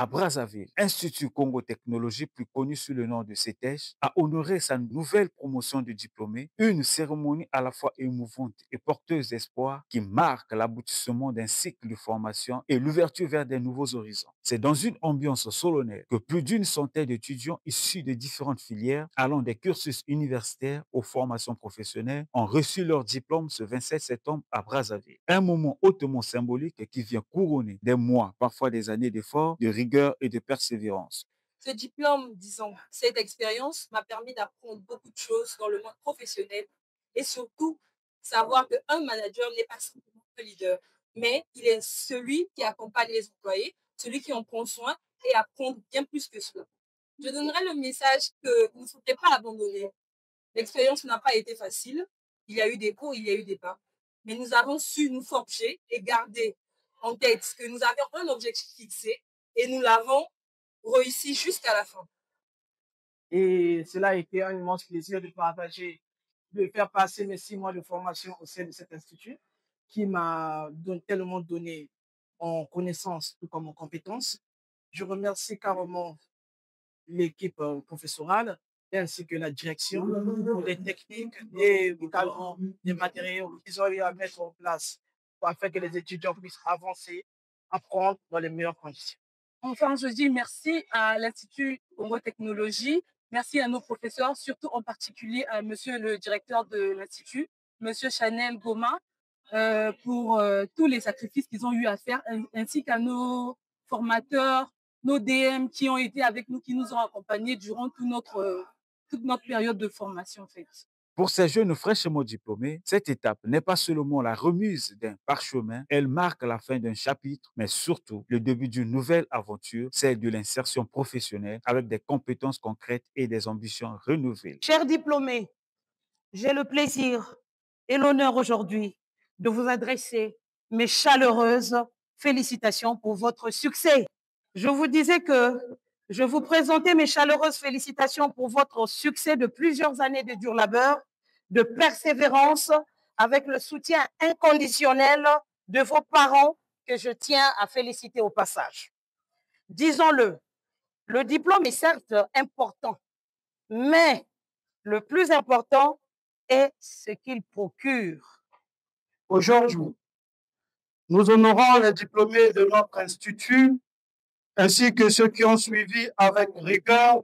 Brazzaville, Institut Congo Technologie, plus connu sous le nom de CETEJ, a honoré sa nouvelle promotion de diplômés, une cérémonie à la fois émouvante et porteuse d'espoir qui marque l'aboutissement d'un cycle de formation et l'ouverture vers des nouveaux horizons. C'est dans une ambiance solennelle que plus d'une centaine d'étudiants issus de différentes filières, allant des cursus universitaires aux formations professionnelles, ont reçu leur diplôme ce 27 septembre à Brazzaville. Un moment hautement symbolique qui vient couronner des mois, parfois des années d'efforts, de rigueur et de persévérance. Ce diplôme, disons, cette expérience m'a permis d'apprendre beaucoup de choses dans le monde professionnel et surtout savoir qu'un manager n'est pas simplement un leader, mais il est celui qui accompagne les employés, celui qui en prend soin et apprend bien plus que cela. Je donnerai le message qu'il ne faudrait pas abandonner. L'expérience n'a pas été facile. Il y a eu des hauts, il y a eu des bas. Mais nous avons su nous forger et garder en tête que nous avions un objectif fixé et nous l'avons réussi jusqu'à la fin. Et cela a été un immense plaisir de partager, de faire passer mes 6 mois de formation au sein de cet institut qui m'a tellement donné en connaissances tout comme en compétences. Je remercie carrément l'équipe professorale ainsi que la direction pour les techniques et également les matériaux qu'ils ont eu à mettre en place pour afin que les étudiants puissent avancer, apprendre dans les meilleures conditions. Enfin, je dis merci à l'Institut Congo Technologie, merci à nos professeurs, surtout en particulier à monsieur le directeur de l'Institut, monsieur Chanel Goma, pour tous les sacrifices qu'ils ont eu à faire, ainsi qu'à nos formateurs, nos DM qui ont été avec nous, qui nous ont accompagnés durant toute notre période de formation, en fait. Pour ces jeunes fraîchement diplômés, cette étape n'est pas seulement la remise d'un parchemin, elle marque la fin d'un chapitre, mais surtout le début d'une nouvelle aventure, celle de l'insertion professionnelle avec des compétences concrètes et des ambitions renouvelées. Chers diplômés, j'ai le plaisir et l'honneur aujourd'hui de vous adresser mes chaleureuses félicitations pour votre succès. Je vous disais que je vous présentais mes chaleureuses félicitations pour votre succès de plusieurs années de dur labeur, de persévérance, avec le soutien inconditionnel de vos parents que je tiens à féliciter au passage. Disons-le, le diplôme est certes important, mais le plus important est ce qu'il procure. Aujourd'hui, nous honorons les diplômés de notre institut ainsi que ceux qui ont suivi avec rigueur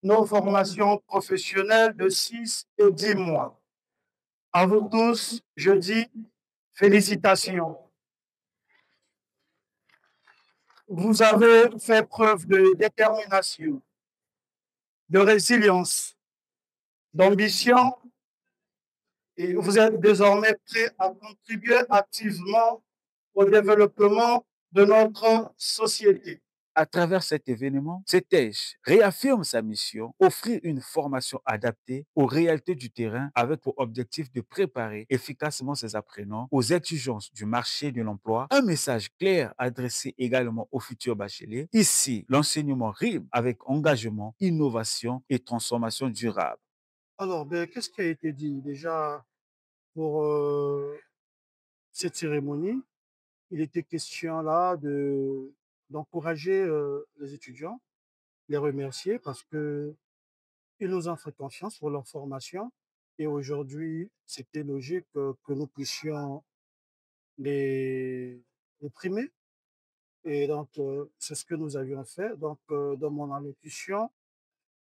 nos formations professionnelles de 6 et 10 mois. À vous tous, je dis félicitations. Vous avez fait preuve de détermination, de résilience, d'ambition et vous êtes désormais prêts à contribuer activement au développement de notre société. À travers cet événement, CETEJ réaffirme sa mission, offrir une formation adaptée aux réalités du terrain avec pour objectif de préparer efficacement ses apprenants aux exigences du marché de l'emploi. Un message clair adressé également aux futurs bacheliers. Ici, l'enseignement rime avec engagement, innovation et transformation durable. Alors, qu'est-ce qui a été dit déjà pour cette cérémonie? Il était question là d'encourager les étudiants, les remercier parce que ils nous ont fait confiance pour leur formation et aujourd'hui, c'était logique que nous puissions les, les primer. Et donc, c'est ce que nous avions fait. Donc, dans mon allocution,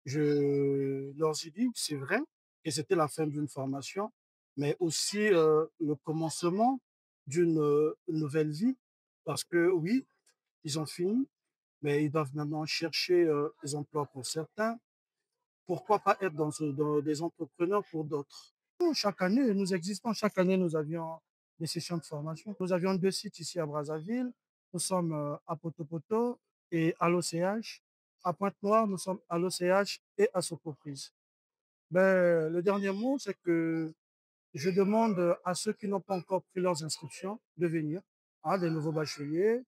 je leur ai dit que c'est vrai que c'était la fin d'une formation, mais aussi le commencement d'une nouvelle vie. Parce que oui, ils ont fini, mais ils doivent maintenant chercher des emplois pour certains. Pourquoi pas être dans des entrepreneurs pour d'autres? Chaque année, nous existons. Chaque année, nous avions des sessions de formation. Nous avions 2 sites ici à Brazzaville. Nous sommes à Potopoto et à l'OCH. À Pointe-Noire, nous sommes à l'OCH et à Socoprise. Le dernier mot, c'est que je demande à ceux qui n'ont pas encore pris leurs inscriptions de venir, des nouveaux bacheliers.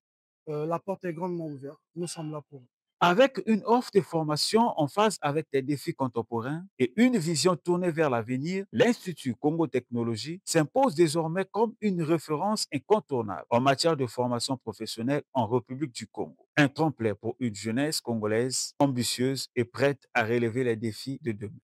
La porte est grandement ouverte. Nous sommes là pour eux. Avec une offre de formation en phase avec les défis contemporains et une vision tournée vers l'avenir, l'Institut Congo Technologie s'impose désormais comme une référence incontournable en matière de formation professionnelle en République du Congo. Un tremplin pour une jeunesse congolaise ambitieuse et prête à relever les défis de demain.